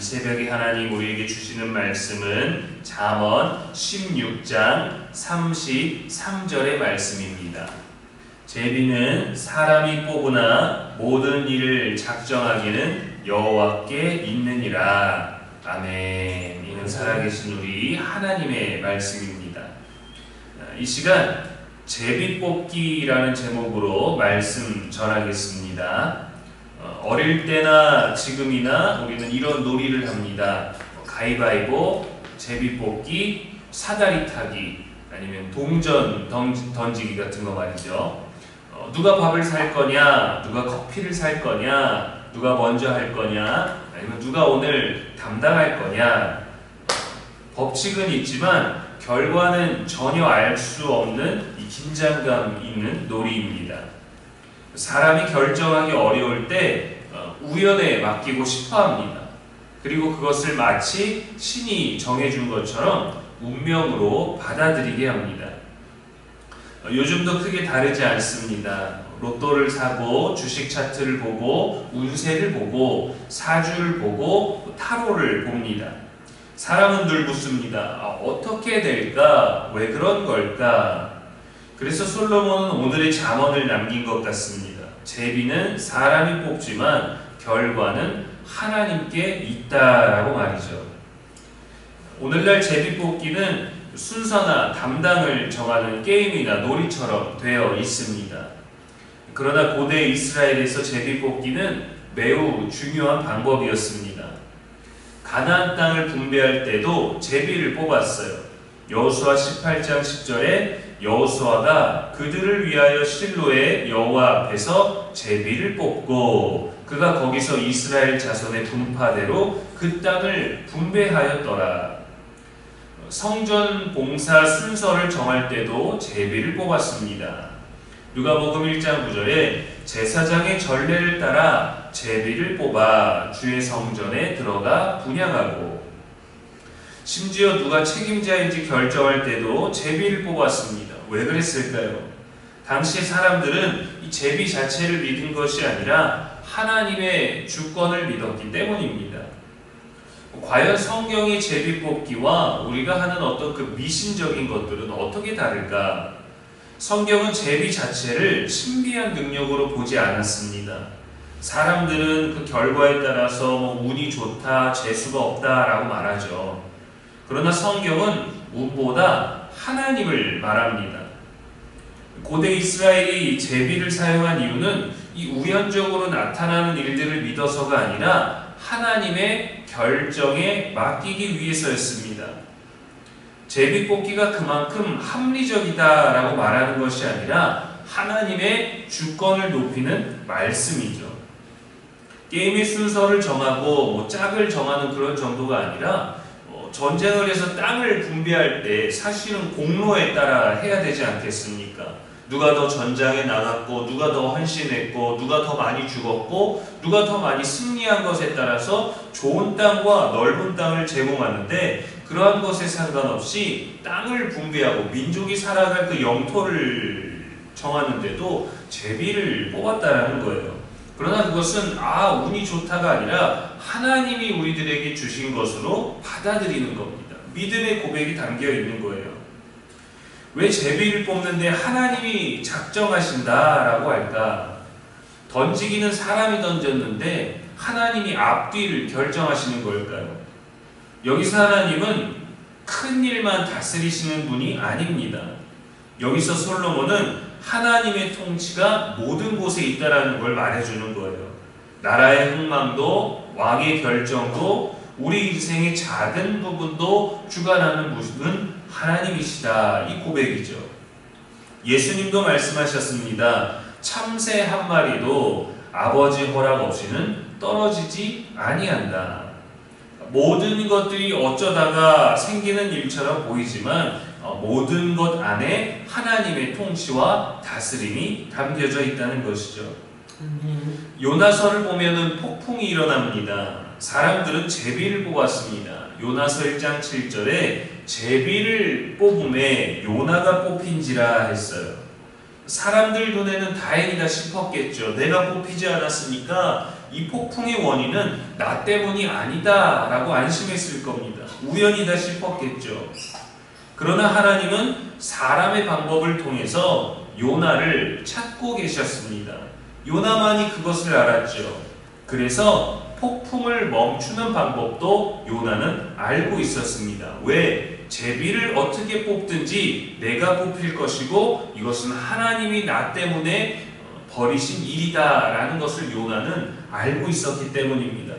새벽에 하나님 우리에게 주시는 말씀은 잠언 16장 33절의 말씀입니다. 제비는 사람이 뽑으나 모든 일을 작정하기는 여호와께 있느니라. 아멘. 이는 살아계신 우리 하나님의 말씀입니다. 이 시간 제비 뽑기라는 제목으로 말씀 전하겠습니다. 어릴 때나 지금이나 우리는 이런 놀이를 합니다. 가위바위보, 제비 뽑기, 사다리 타기, 아니면 동전 던지기 같은 거 말이죠. 누가 밥을 살 거냐, 누가 커피를 살 거냐, 누가 먼저 할 거냐, 아니면 누가 오늘 담당할 거냐. 법칙은 있지만 결과는 전혀 알 수 없는 이 긴장감 있는 놀이입니다. 사람이 결정하기 어려울 때 우연에 맡기고 싶어 합니다. 그리고 그것을 마치 신이 정해준 것처럼 운명으로 받아들이게 합니다. 요즘도 크게 다르지 않습니다. 로또를 사고 주식 차트를 보고 운세를 보고 사주를 보고 타로를 봅니다. 사람은 늘 묻습니다. 어떻게 될까? 왜 그런 걸까? 그래서 솔로몬은 오늘의 잠언을 남긴 것 같습니다. 제비는 사람이 뽑지만 결과는 하나님께 있다라고 말이죠. 오늘날 제비 뽑기는 순서나 담당을 정하는 게임이나 놀이처럼 되어 있습니다. 그러나 고대 이스라엘에서 제비 뽑기는 매우 중요한 방법이었습니다. 가나안 땅을 분배할 때도 제비를 뽑았어요. 여호수아 18장 10절에 여호수아가 그들을 위하여 실로의 여호와 앞에서 제비를 뽑고 그가 거기서 이스라엘 자손의 분파대로 그 땅을 분배하였더라. 성전 봉사 순서를 정할 때도 제비를 뽑았습니다. 누가복음 1장 9절에 제사장의 전례를 따라 제비를 뽑아 주의 성전에 들어가 분향하고, 심지어 누가 책임자인지 결정할 때도 제비를 뽑았습니다. 왜 그랬을까요? 당시 사람들은 이 제비 자체를 믿은 것이 아니라 하나님의 주권을 믿었기 때문입니다. 과연 성경의 제비 뽑기와 우리가 하는 어떤 그 미신적인 것들은 어떻게 다를까? 성경은 제비 자체를 신비한 능력으로 보지 않았습니다. 사람들은 그 결과에 따라서 운이 좋다, 재수가 없다라고 말하죠. 그러나 성경은 운보다 하나님을 말합니다. 고대 이스라엘이 제비를 사용한 이유는 이 우연적으로 나타나는 일들을 믿어서가 아니라 하나님의 결정에 맡기기 위해서였습니다. 제비 뽑기가 그만큼 합리적이다라고 말하는 것이 아니라 하나님의 주권을 높이는 말씀이죠. 게임의 순서를 정하고 짝을 정하는 그런 정도가 아니라 전쟁을 해서 땅을 분배할 때 사실은 공로에 따라 해야 되지 않겠습니까? 누가 더 전장에 나갔고, 누가 더 헌신했고, 누가 더 많이 죽었고, 누가 더 많이 승리한 것에 따라서 좋은 땅과 넓은 땅을 제공하는데, 그러한 것에 상관없이 땅을 분배하고 민족이 살아갈 그 영토를 정하는데도 제비를 뽑았다라는 거예요. 그러나 그것은 운이 좋다가 아니라 하나님이 우리들에게 주신 것으로 받아들이는 겁니다. 믿음의 고백이 담겨 있는 거예요. 왜 제비를 뽑는데 하나님이 작정하신다라고 할까? 던지기는 사람이 던졌는데 하나님이 앞뒤를 결정하시는 걸까요? 여기서 하나님은 큰 일만 다스리시는 분이 아닙니다. 여기서 솔로몬은 하나님의 통치가 모든 곳에 있다라는 걸 말해주는 거예요. 나라의 흥망도 왕의 결정도 우리 인생의 작은 부분도 주관하는 분은 하나님이시다. 이 고백이죠. 예수님도 말씀하셨습니다. 참새 한 마리도 아버지 허락 없이는 떨어지지 아니한다. 모든 것들이 어쩌다가 생기는 일처럼 보이지만 모든 것 안에 하나님의 통치와 다스림이 담겨져 있다는 것이죠. 요나서를 보면은 폭풍이 일어납니다. 사람들은 제비를 뽑았습니다. 요나서 1장 7절에 제비를 뽑음에 요나가 뽑힌지라 했어요. 사람들 눈에는 다행이다 싶었겠죠. 내가 뽑히지 않았으니까 이 폭풍의 원인은 나 때문이 아니다 라고 안심했을 겁니다. 우연이다 싶었겠죠. 그러나 하나님은 사람의 방법을 통해서 요나를 찾고 계셨습니다. 요나만이 그것을 알았죠. 그래서 폭풍을 멈추는 방법도 요나는 알고 있었습니다. 왜? 제비를 어떻게 뽑든지 내가 뽑힐 것이고 이것은 하나님이 나 때문에 버리신 일이다 라는 것을 요나는 알고 있었기 때문입니다.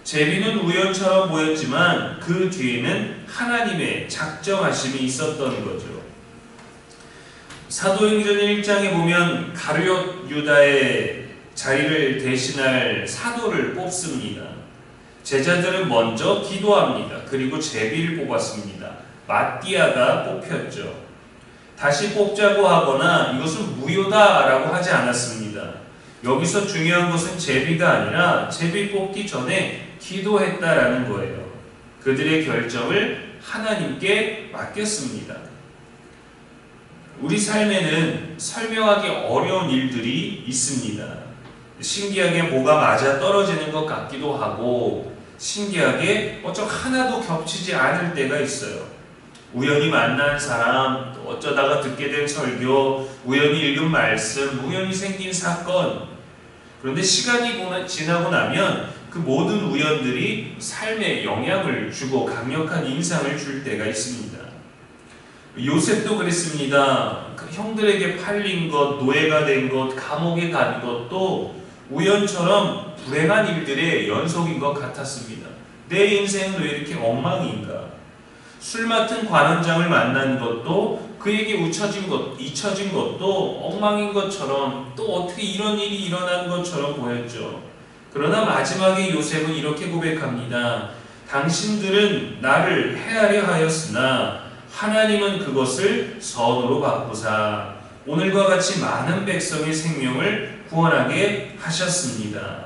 제비는 우연처럼 보였지만 그 뒤에는 하나님의 작정하심이 있었던 거죠. 사도행전 1장에 보면 가룟 유다의 자리를 대신할 사도를 뽑습니다. 제자들은 먼저 기도합니다. 그리고 제비를 뽑았습니다. 마띠아가 뽑혔죠. 다시 뽑자고 하거나 이것은 무효다라고 하지 않았습니다. 여기서 중요한 것은 제비가 아니라 제비 뽑기 전에 기도했다라는 거예요. 그들의 결정을 하나님께 맡겼습니다. 우리 삶에는 설명하기 어려운 일들이 있습니다. 신기하게 뭐가 맞아 떨어지는 것 같기도 하고 신기하게 어쩌 하나도 겹치지 않을 때가 있어요. 우연히 만난 사람, 어쩌다가 듣게 된 설교, 우연히 읽은 말씀, 우연히 생긴 사건. 그런데 시간이 지나고 나면 그 모든 우연들이 삶에 영향을 주고 강력한 인상을 줄 때가 있습니다. 요셉도 그랬습니다. 형들에게 팔린 것, 노예가 된 것, 감옥에 간 것도 우연처럼 불행한 일들의 연속인 것 같았습니다. 내 인생은 왜 이렇게 엉망인가? 술 맡은 관원장을 만난 것도 그에게 잊혀진 것도 엉망인 것처럼 또 어떻게 이런 일이 일어난 것처럼 보였죠. 그러나 마지막에 요셉은 이렇게 고백합니다. 당신들은 나를 해하려 하였으나 하나님은 그것을 선으로 바꾸사 오늘과 같이 많은 백성의 생명을 구원하게 하셨습니다.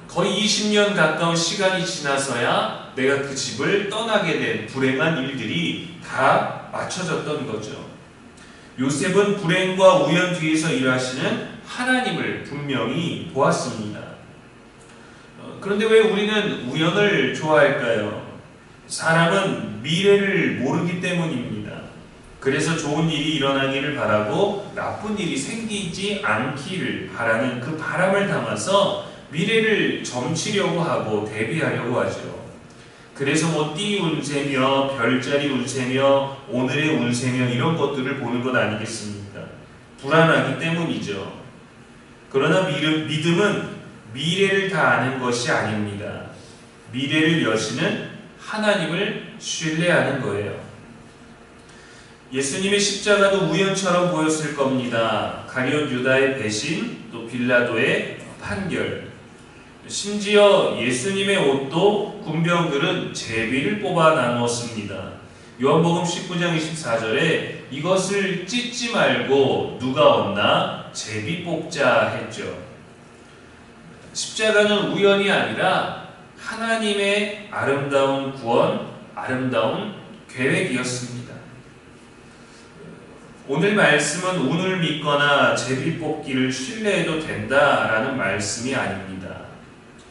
거의 20년 가까운 시간이 지나서야 내가 그 집을 떠나게 된 불행한 일들이 다 맞춰졌던 거죠. 요셉은 불행과 우연 뒤에서 일하시는 하나님을 분명히 보았습니다. 그런데 왜 우리는 우연을 좋아할까요? 사람은 미래를 모르기 때문입니다. 그래서 좋은 일이 일어나기를 바라고 나쁜 일이 생기지 않기를 바라는 그 바람을 담아서 미래를 점치려고 하고 대비하려고 하죠. 그래서 뭐 띠 운세며 별자리 운세며 오늘의 운세며 이런 것들을 보는 것 아니겠습니까? 불안하기 때문이죠. 그러나 믿음은 미래를 다 아는 것이 아닙니다. 미래를 여시는 하나님을 신뢰하는 거예요. 예수님의 십자가도 우연처럼 보였을 겁니다. 가룟 유다의 배신, 또 빌라도의 판결. 심지어 예수님의 옷도 군병들은 제비를 뽑아 나누었습니다. 요한복음 19장 24절에 이것을 찢지 말고 누가 얻나 제비 뽑자 했죠. 십자가는 우연이 아니라 하나님의 아름다운 구원, 아름다운 계획이었습니다. 오늘 말씀은 운을 믿거나 제비 뽑기를 신뢰해도 된다라는 말씀이 아닙니다.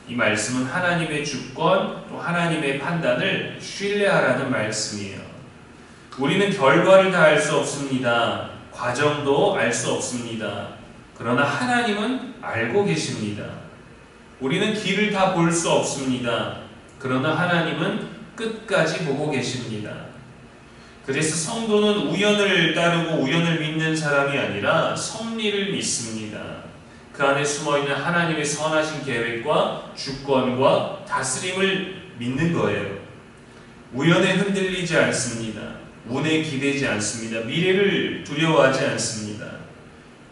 이 말씀은 하나님의 주권, 또 하나님의 판단을 신뢰하라는 말씀이에요. 우리는 결과를 다 알 수 없습니다. 과정도 알 수 없습니다. 그러나 하나님은 알고 계십니다. 우리는 길을 다 볼 수 없습니다. 그러나 하나님은 끝까지 보고 계십니다. 그래서 성도는 우연을 따르고 우연을 믿는 사람이 아니라 섭리를 믿습니다. 그 안에 숨어있는 하나님의 선하신 계획과 주권과 다스림을 믿는 거예요. 우연에 흔들리지 않습니다. 운에 기대지 않습니다. 미래를 두려워하지 않습니다.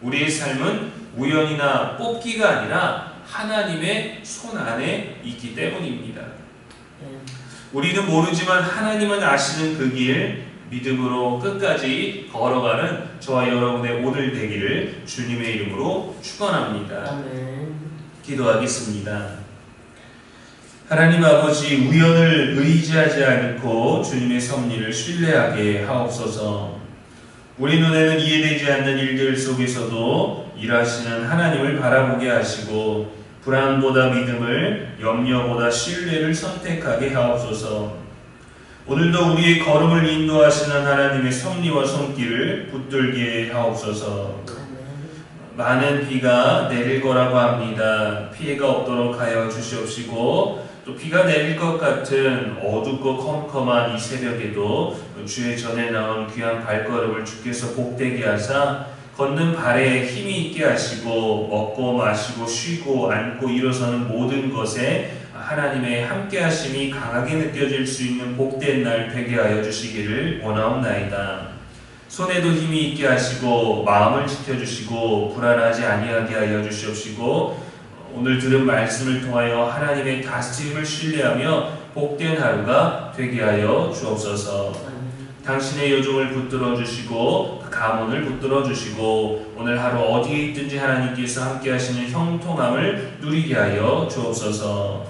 우리의 삶은 우연이나 뽑기가 아니라 하나님의 손 안에 있기 때문입니다. 우리는 모르지만 하나님은 아시는 그 길 믿음으로 끝까지 걸어가는 저와 여러분의 오늘 되기를 주님의 이름으로 축원합니다. 아멘. 기도하겠습니다. 하나님 아버지, 우연을 의지하지 않고 주님의 섭리를 신뢰하게 하옵소서. 우리 눈에는 이해되지 않는 일들 속에서도 일하시는 하나님을 바라보게 하시고 불안보다 믿음을, 염려보다 신뢰를 선택하게 하옵소서. 오늘도 우리의 걸음을 인도하시는 하나님의 섭리와 손길을 붙들게 하옵소서. 많은 비가 내릴 거라고 합니다. 피해가 없도록 하여 주시옵시고 또 비가 내릴 것 같은 어둡고 컴컴한 이 새벽에도 주의 전에 나온 귀한 발걸음을 주께서 복되게 하사 걷는 발에 힘이 있게 하시고 먹고 마시고 쉬고 앉고 일어서는 모든 것에 하나님의 함께 하심이 강하게 느껴질 수 있는 복된 날 되게 하여 주시기를 원하옵나이다. 손에도 힘이 있게 하시고 마음을 지켜주시고 불안하지 아니하게 하여 주시옵시고 오늘 들은 말씀을 통하여 하나님의 다스림을 신뢰하며 복된 하루가 되게 하여 주옵소서. 당신의 요정을 붙들어 주시고 그 가문을 붙들어 주시고 오늘 하루 어디에 있든지 하나님께서 함께 하시는 형통함을 누리게 하여 주옵소서.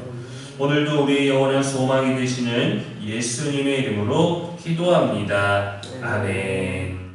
오늘도 우리의 영원한 소망이 되시는 예수님의 이름으로 기도합니다. 아멘.